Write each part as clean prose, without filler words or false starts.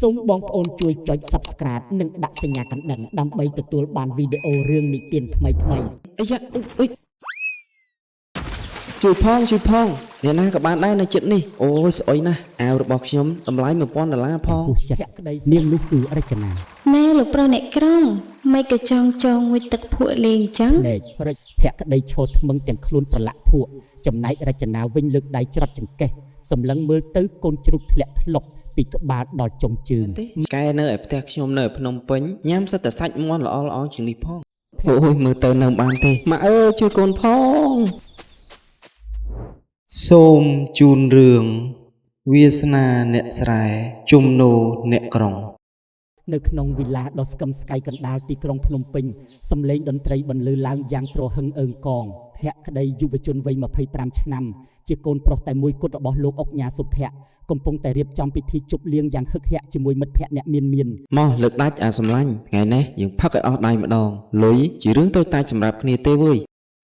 សូមបងប្អូនជួយចុច Subscribe និងដាក់សញ្ញាកណ្ដឹងដើម្បីទទួលបានវីដេអូរឿងនិទានថ្មីៗអាយ៉ាជួយផងអ្នកណាក៏បានដែរនៅចិត្តនេះអូយស្អុយណាស់អាវរបស់ខ្ញុំតម្លៃ$1000ផងពោះចិត្តក្តីនាងនោះគឺរចនាណែលោកប្រុសអ្នកក្រុងមិនក៏ចងងួចទឹកភក់លេងចឹងលេចរចភក្តីឈរថ្មឹងទាំងខ្លួនប្រឡាក់ភក់ចំណែករចនាវិញលើកដៃច្រត់ចង្កេះសម្លឹងមើលទៅកូនជ្រូកធ្លាក់ធ្លុកពីក្បាលដល់ចុងជើងកែនៅឯផ្ទះខ្ញុំនៅភ្នំពេញញ៉ាំសិតតែសាច់មាន់ល្អជាងនេះផងអូយមើលទៅនៅបានទេម៉ាក់អើយជួយកូនផងសូមជូនរឿងវាសនាអ្នកស្រែជំនោអ្នកក្រុងនៅក្នុងវិឡាដ៏ស្កឹមស្កៃកណ្ដាលទីក្រុងភ្នំពេញសំឡេងតន្ត្រីបន្លឺឡើងយ៉ាងទ្រហឹងអើងកងភក្តីយុវជនវ័យ25ឆ្នាំជាកូនប្រុសតែមួយគត់របស់លោកអុកញ៉ាសុភ័ក្រកំពុងតែរៀបចំពិធីជប់លៀងយ៉ាងហឹកហាក់ជាមួយមិត្តភក្តិអ្នកមានមកលើកដាច់អាសម្លាញ់ថ្ងៃនេះយើងផឹកឲ្យអស់ដៃម្ដងលុយជារឿងតូចតាចសម្រាប់គ្នាទេវើយ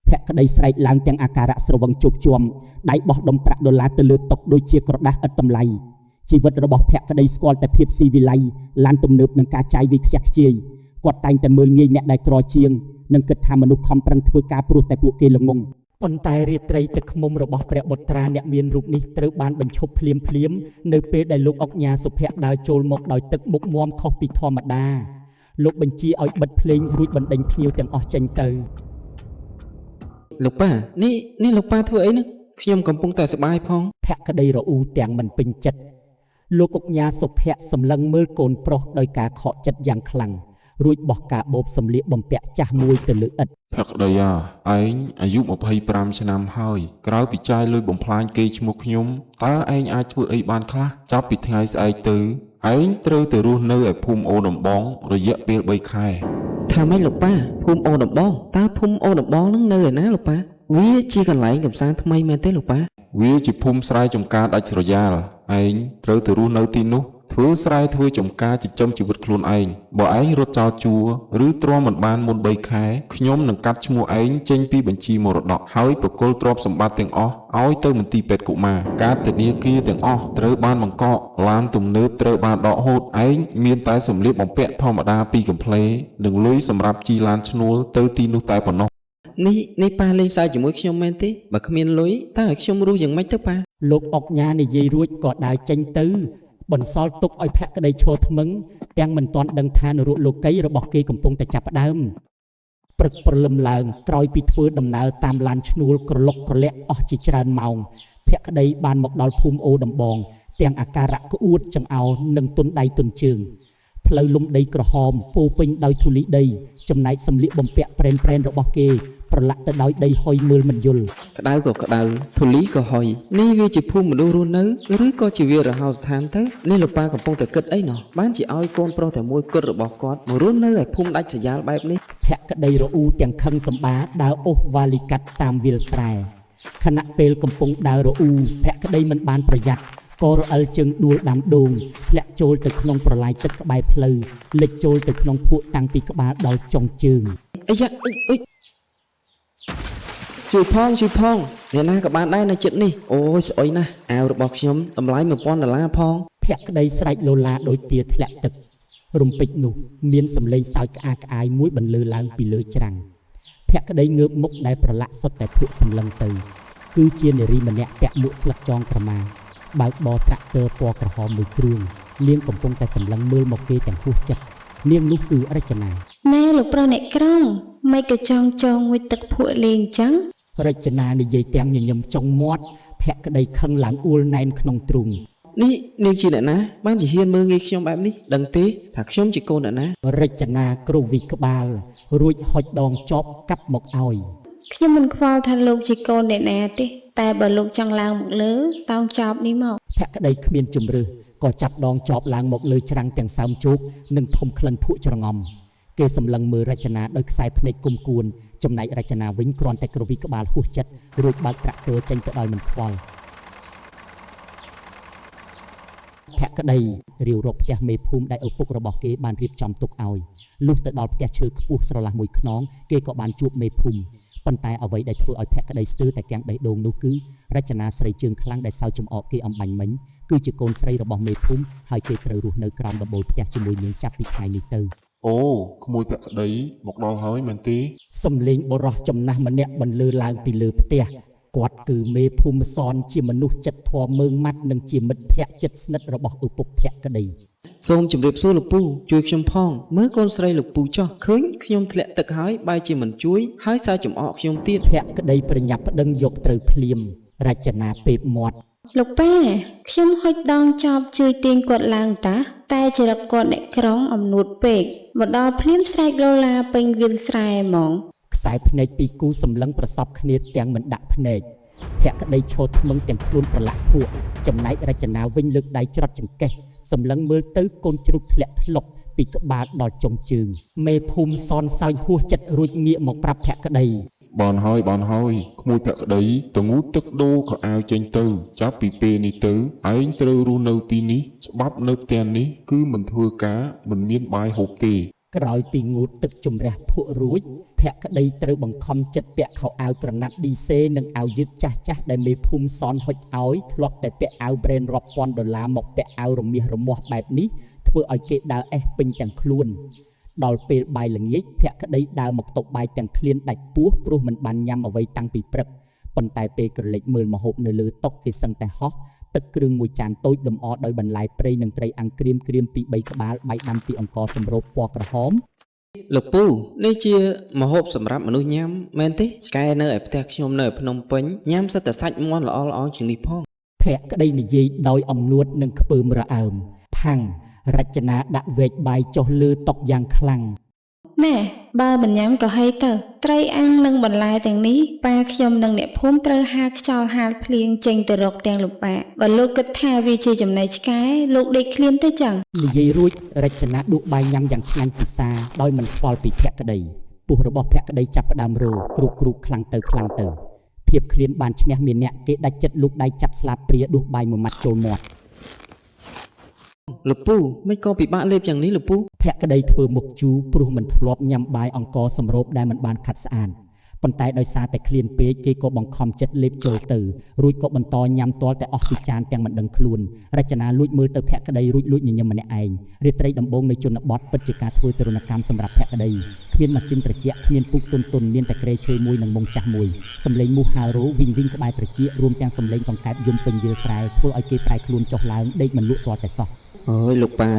ភក្តីស្រែកឡើងទាំងអាការៈស្រវឹងជោគជាំដៃបោះដុំប្រាក់$ទៅលើតុដូចជាក្រដាសឥតតម្លៃជីវិតរបស់ភក្តីស្គាល់តែភាពស៊ីវិល័យឡានទំនើបនឹងការចាយវាយខ្ជះខ្ជាយគាត់តែងតែមើលងាយអ្នកដែលក្រជាងនិងគិតថាមនុស្សខំប្រឹងធ្វើការព្រោះតែពួកគេល្ងងប៉ុន្តែរាត្រីទឹកឃ្មុំរបស់ព្រះបុត្រាអ្នកមានរូបនេះត្រូវបានបញ្ឈប់ភ្លាមនៅពេលដែលលោកអុកញ៉ាសុភ័ក្រដើរចូលមកដោយទឹកមុខមាំខុសពីធម្មតាលោកបញ្ជាឲ្យបិទភ្លេងរួចបណ្ដេញភ្ញៀវទាំងអស់ចេញទៅលោកប៉ានេះលោកប៉ាធ្វើអីហ្នឹងខ្ញុំកំពុងតែសប្បាយផងភក្តីរអ៊ូទាំងមិនពេញចិត្តលោកអុកញ៉ាសុភ័ក្រសម្លឹងមើលកូនប្រុសដោយការខកចិត្តយ៉ាងខ្លាំងរួចបោះការបូបសម្លៀកបំពាក់ចាស់មួយទៅលើឥដ្ឋភក្តីឯងអាយុ25ឆ្នាំហើយក្រោយពីចាយលុយបំផ្លាញគេឈ្មោះខ្ញុំតើឯងអាចធ្វើអីបានខ្លះចាប់ពីថ្ងៃស្អែកទៅឯងត្រូវទៅរស់នៅឯភូមិអូដំបងរយៈពេល3ខែថាម៉េចលោកប៉ាភូមិអូដំបងតើភូមិអូដំបងនឹងនៅឯណាលោកប៉ាវាជាកន្លែងកំសាន្តថ្មីមែនទេលោកប៉ាវាជាភូមិស្រែចម្ការដាច់ស្រយាលឯងត្រូវទៅរស់នៅទីនោះធ្វើស្រែធ្វើចម្ការចិញ្ចឹមជីវិតខ្លួនឯងបើឯងរត់ចោលជួរឬទ្រាំមិនបានមុន3ខែខ្ញុំនឹងកាត់ឈ្មោះឯងចេញពីបញ្ជីមរតកហើយប្រគល់ទ្រព្យសម្បត្តិទាំងអស់ឲ្យទៅមន្ទីរពេទ្យកុមារការធនាគារទាំងអស់ត្រូវបានបង្កកឡានទំនើបត្រូវបានដកហូតឯងមានតែសម្លៀកបំពាក់ធម្មតាពីកំ pl និងលុយសម្រាប់ជិះឡានឈ្នួលទៅទីនោះតែប៉ុណ្ណោះនេះប៉ាលេងសើចជាមួយខ្ញុំមែនទេបើគ្មានលុយតើឲ្យខ្ញុំរស់យ៉ាងម៉េចទៅប៉ាលោកអុកញ៉ានិយាយរួចក៏ដើរចេញទៅបន្សល់ទុកឲ្យភក្តីឈរថ្មឹងទាំងមិនទាន់ដឹងថានរកលោកីរបស់គេកំពុងតែចាប់ផ្ដើមព្រឹកព្រលឹមឡើងក្រោយពីធ្វើដំណើរតាមឡានឈ្នួលក្រឡុកក្រលាក់អស់ជាច្រើនម៉ោងភក្តីបានមកដល់ភូមិអូដំបងទាំងអាការៈក្អួតចង្អោរនិងទុនដៃទុនជើងផ្លូវលំដីក្រហមពោពេញដោយធូលីដីចំណែកសម្លៀកបំពាក់ប្រេនរបស់គេប្រឡាក់ទៅដោយដីហុយមើលមិនយល់ក្តៅក៏ក្តៅធូលីក៏ហុយនេះវាជាភូមិមនុស្សរស់នៅឬក៏ជាវារហោស្ថានទៅនេះលោកប៉ាកំពុងតែគិតអីណោះបានជាឲ្យកូនប្រុសតែមួយគត់របស់គាត់មករស់នៅឯភូមិដាច់ស្រយាលបែបនេះភក្តីរអ៊ូទាំងខឹងសម្បាដើរអូសវ៉ាលីកាត់តាមវាលស្រែខណៈពេលកំពុងដើររអ៊ូភក្តីមិនបានប្រយ័ត្នក៏រអិលជើងដួលដាំដូងធ្លាក់ចូលទៅក្នុងប្រឡាយទឹកក្បែរផ្លូវលិចចូលទៅក្នុងភក់តាំងពីក្បាលដល់ចុងជើងអាយ៉ាជួយផងអ្នកណាក៏បានដែរនៅចិត្តនេះអូយស្អុយណាស់អាវរបស់ខ្ញុំតម្លៃ$1000ផងភក្តីស្រែកលូឡាដោយទាធ្លាក់ទឹករំពេចនោះមានសម្លេងសើចក្អាកក្អាយមួយបន្លឺឡើងពីលើច្រាំងភក្តីងើបមុខដែលប្រឡាក់សុទ្ធតែភ្លក់សម្លឹងទៅគឺជានារីម្នាក់ពាក់មួកស្លឹកចងក្រមាបើកបរត្រាក់ទ័រពណ៌ក្រហមមួយគ្រឿងនាងកំពុងតែសម្លឹងមើលមកគេទាំងហួសចិត្តនាងនោះគឺរចនាណែលោកប្រុសអ្នកក្រុងមិនក៏ចងងួចទឹកភក់លេងចឹងរចនានិយាយទាំងញញឹមចុងមាត់ភក្តីខឹងឡើងអួលណែនក្នុងទ្រូងនេះនាងជាអ្នកណាបានជាហ៊ានមើលងាយខ្ញុំបែបនេះដឹងទេថាខ្ញុំជាកូនអ្នកណារចនាគ្រូវិក្បាលរួចហុចដងចប់កាប់មកឲ្យខ្ញុំមិនខ្វល់ថាលោកជាកូនអ្នកណាទេតែបើលោកចង់ឡើងមកលើតោងចប់នេះមកភក្តីគ្មានជំរឿសក៏ចាប់ដងចប់ឡើងមកលើច្រាំងទាំងសើមជោគនិងធំក្លិនភក់ច្រងំគេសម្លឹងមើលរចនាដោយខ្សែភ្នែកគុំគួនចំណែករចនាវិញគ្រាន់តែក្រវីក្បាលហួសចិត្តរួចបើកត្រាក់ទ័រចេញទៅដោយមិនខ្វល់ភក្តីរាវរកផ្ទះមេភូមិដែលឪពុករបស់គេបានរៀបចំទុកឲ្យលុះទៅដល់ផ្ទះឈើខ្ពស់ស្រឡះមួយខ្នងគេក៏បានជួបមេភូមិ ប៉ុន្តែអ្វីដែលធ្វើឲ្យភក្តីស្ទើរតែទាំងបេះដូងនោះគឺរចនាស្រីជើងខ្លាំងដែលសើចចំអកគេអំបញ្ញមិញគឺជាកូនស្រីរបស់មេភូមិហើយគេត្រូវរស់នៅក្រោមដំបូលផ្ទះជាមួយនាងចាប់ពីថ្ងៃនេះទៅ អូក្មួយភក្តីមកដល់ហើយមែនទេ សំលេងបុរសចំណាស់ម្នាក់បន្លឺឡើងពីលើផ្ទះគាត់គឺមេភូមិសនជាមនុស្សចិត្តធម៌មើងម៉ាត់និងជាមិត្តភក្តិជិតស្និទ្ធរបស់ឪពុកភក្តី សូមជម្រាបសួរលោកពូជួយខ្ញុំផងមើលកូនស្រីលោកពូចោះឃើញខ្ញុំធ្លាក់ទឹកហើយបែរជាមិនជួយហើយសារចំអកខ្ញុំទៀត ភក្តីប្រញាប់ប្តឹងយកត្រូវភ្លាមរចនាពេបមាត់ លោកប៉ាខ្ញុំហុចដងចប់ជួយទាញគាត់ឡើងតាតែចរិតគាត់អ្នកក្រុងអំនួតពេកមកដល់ភ្លាមស្រែកលោឡាពេញវាលស្រែហ្មង ខ្សែភ្នែកពីរគូសម្លឹងប្រសពគ្នាទាំងមិនដាក់ភ្នែកភក្តីឈរថ្មឹងទាំងខ្លួនប្រឡាក់ភក់ចំណែករចនាវិញលើកដៃច្រត់ចង្កេះសម្លឹងមើលទៅកូនជ្រូកធ្លាក់ធ្លុកពីក្បាលដល់ចុងជើងមេភូមិសនសើចហួសចិត្តរួចងាកមកប្រាប់ភក្តី បានហើយក្មួយភក្តីតងូតទឹកដូរក៏អាវចេញទៅចាប់ពីពេលនេះទៅឯងត្រូវរស់នៅទីនេះច្បាប់នៅផ្ទះនេះគឺមិនធ្វើការមិនមានបាយហូបទេ ក្រោយពីងូតទឹកជំរះភក់រួចភក្តីត្រូវបង្ខំចិត្តពាក់ខោអាវក្រណាត់ឌីសេនិងអាវយឺតចាស់ៗដែលមេភូមិសនហុចឲ្យធ្លាប់តែពាក់អាវប្រេនរាប់ពាន់ដុល្លារមកពាក់អាវរមាស់រមាស់បែបនេះធ្វើឲ្យគេដើរអេសពេញទាំងខ្លួនដល់ពេលបាយល្ងាចភក្តីដើរមកតុបាយទាំងឃ្លានដាច់ពោះព្រោះមិនបានញ៉ាំអ្វីតាំងពីព្រឹកប៉ុន្តែពេលក្រឡេកមើលម្ហូបនៅលើតុគេសឹងតែហោះទឹកគ្រឿងមួយចានតូចលម្អដោយបន្លែព្រៃនិងត្រីអាំងក្រៀមពី3ក្បាលបាយដាំពីអង្ករសម្រូបពណ៌ក្រហម លោកពូនេះជាម្ហូបសម្រាប់មនុស្សញ៉ាំមែនទេឆ្កែនៅឯផ្ទះខ្ញុំនៅភ្នំពេញញ៉ាំសិតតែសាច់មាន់ល្អជាងនេះផង ភក្តីនិយាយដោយអំនួតនិងខ្ពើមរអើមផាំងរចនាដាក់វែកបាយចុះលើតុយ៉ាងខ្លាំង ណែបើមិនញ៉ាំក៏ហីទៅត្រីអាំងនិងបន្លែទាំងនេះប៉ាខ្ញុំនិងអ្នកភូមិត្រូវហាលខ្យល់ហាលភ្លៀងចេញទៅរកទាំងលោកប៉ាបើលោកគិតថាវាជាចំណីឆ្កែលោកដេកឃ្លានទៅចឹង និយាយរួចរចនាដួសបាយញ៉ាំយ៉ាងឆ្ងាញ់ពិសាដោយមិនខ្វល់ពីភក្តីពោះរបស់ភក្តីចាប់ផ្ដើមរោគ្រូបខ្លាំងទៅភាពឃ្លានបានឈ្នះមានអ្នកគេដាច់ចិត្តលូកដៃចាប់ស្លាបព្រាដួសបាយមួយម៉ាត់ចូលមាត់ លោកពូមិនក៏ពិបាកលេបយ៉ាងនេះលោកពូ ភក្តីធ្វើមុខជូរព្រោះមិនធ្លាប់ញ៉ាំបាយអង្ករសម្រូបដែលមិនបានខាត់ស្អាតប៉ុន្តែដោយសារតែឃ្លានពេកគេក៏បង្ខំចិត្តលេបចូលទៅរួចក៏បន្តញ៉ាំទាល់តែអស់ពីចានទាំងមិនដឹងខ្លួនរចនាលួចមើលទៅភក្តីរួចលួចញញឹមម្នាក់ឯងរាត្រីដំបូងនៅជនបទពិតជាការធ្វើទរណកម្មសម្រាប់ភក្តីគ្មានម៉ាស៊ីនត្រជាក់គ្មានពូកទុនមានតែក្រែឈើមួយនិងមុងចាស់មួយសំឡេងមូសហារោវិញក្បែរត្រជាក់រួមទាំងសំឡេងកង្កែបយំពេញវាលស្រែធ្វើឲ្យគេប្រែខ្លួនចុះឡើងដេកមិនលក់ទាល់តែសោះ អូយលោកប៉ា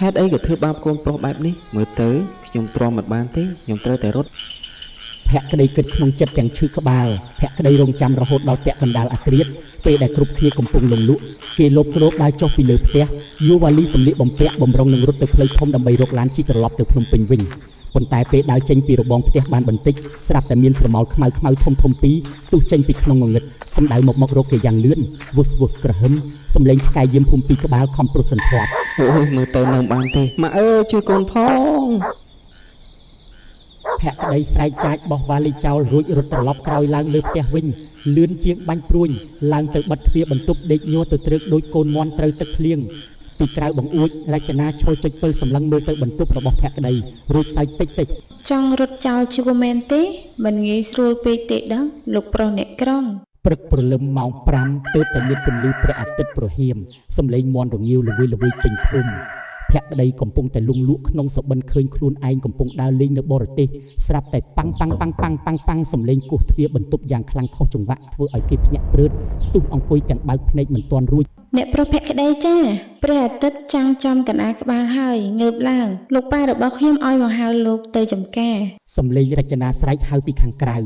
ហេតុអីក៏ធ្វើបាបកូនប្រុសបែបនេះមើលទៅខ្ញុំទ្រាំមិនបានទេខ្ញុំត្រូវតែរត់ ភក្តីគិតក្នុងចិត្តទាំងឈឺក្បាលភក្តីរងចាំរហូតដល់ពាក់កណ្ដាលអាត្រៀតពេលដែលគ្រប់គ្នាកំពុងលងលក់គេលបគ្របដើរចុះពីលើផ្ទះយូវ៉ាលីសម្លៀកបំពាក់បំរុងនឹងរត់ទៅផ្លូវធំដើម្បីរកឡានជិះត្រឡប់ទៅភ្នំពេញវិញប៉ុន្តែពេលដើរចេញពីរបងផ្ទះបានបន្តិចស្រាប់តែមានស្រមោលខ្មៅធំពីរស្ទុះចេញពីក្នុងងងឹតសម្ដៅមករកគេយ៉ាងលឿនវុសក្រហឹមសម្លេងឆ្កែយាមភូមិពីរក្បាលខំព្រោះសន្ធាប់ អូយមើលទៅនៅបានទេម៉ាក់អើយជួយកូនផង ភក្តីស្រែកចាចបោះវ៉ាលីចោលរួចរត់ត្រឡប់ក្រោយឡើងលើផ្ទះវិញលឿនជាងបាញ់ព្រួញឡើងទៅបិទទ្វារបន្ទប់ដេកញ័រទៅត្រឹកដូចកូនមាន់ត្រូវទឹកភ្លៀងពីក្រៅបង្អួចរចនាឈរចុចពិលសម្លឹងមើលទៅបន្ទប់របស់ភក្តីរួចសើចតិច ចង់រត់ចោលជួមែនទេមិនងាយស្រួលពេកទេដឹងលោកប្រុសអ្នកក្រុង ព្រឹកព្រលឹមម៉ោង 5 ទើបតែមានពន្លឺព្រះអាទិត្យប្រហៀមសំឡេងមាន់រងាវល្វីពេញភូមិភក្តីកំពុងតែលងលក់ក្នុងសបិនឃើញខ្លួនឯងកំពុងដើរលេងនៅបរទេសស្រាប់តែប៉ាំងសំឡេងគោះទ្វារបន្ទប់យ៉ាងខ្លាំងខុសចង្វាក់ធ្វើឲ្យគេភ្ញាក់ព្រឺតស្ទុះអង្គុយទាំងបើកភ្នែកមិនទាន់រួច អ្នកប្រុសភក្តីចាព្រះអាទិត្យចាំងចំកណ្ដាលក្បាលហើយងើបឡើងលោកប៉ារបស់ខ្ញុំឲ្យមកហៅលោកទៅចំការ សំឡេងរចនាស្រែកហៅពីខាងក្រៅ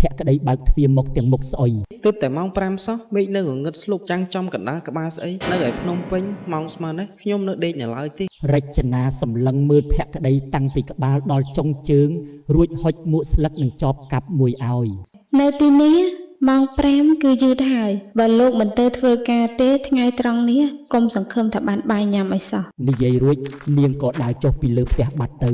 ភក្តីបើកទ្វារមុខទាំងមុខស្អុយ ទើបតែម៉ោង 5 សោះមេឃនៅងងឹតស្លុកចាំងចំកណ្ដាលក្បាលស្អីនៅឯភ្នំពេញម៉ោងស្មើនេះខ្ញុំនៅដេកនៅឡើយទេ រចនាសម្លឹងមើលភក្តីតាំងពីក្បាលដល់ចុងជើងរួចហុចមួកស្លឹកនិងចបកាប់មួយឲ្យ នៅទីនេះម៉ោង 5 គឺយឺតហើយបើលោកមិនទៅធ្វើការទេថ្ងៃត្រង់នេះកុំសង្ឃឹមថាបានបាយញ៉ាំអីសោះ និយាយរួចនាងក៏ដើរចុះពីលើផ្ទះបាត់ទៅ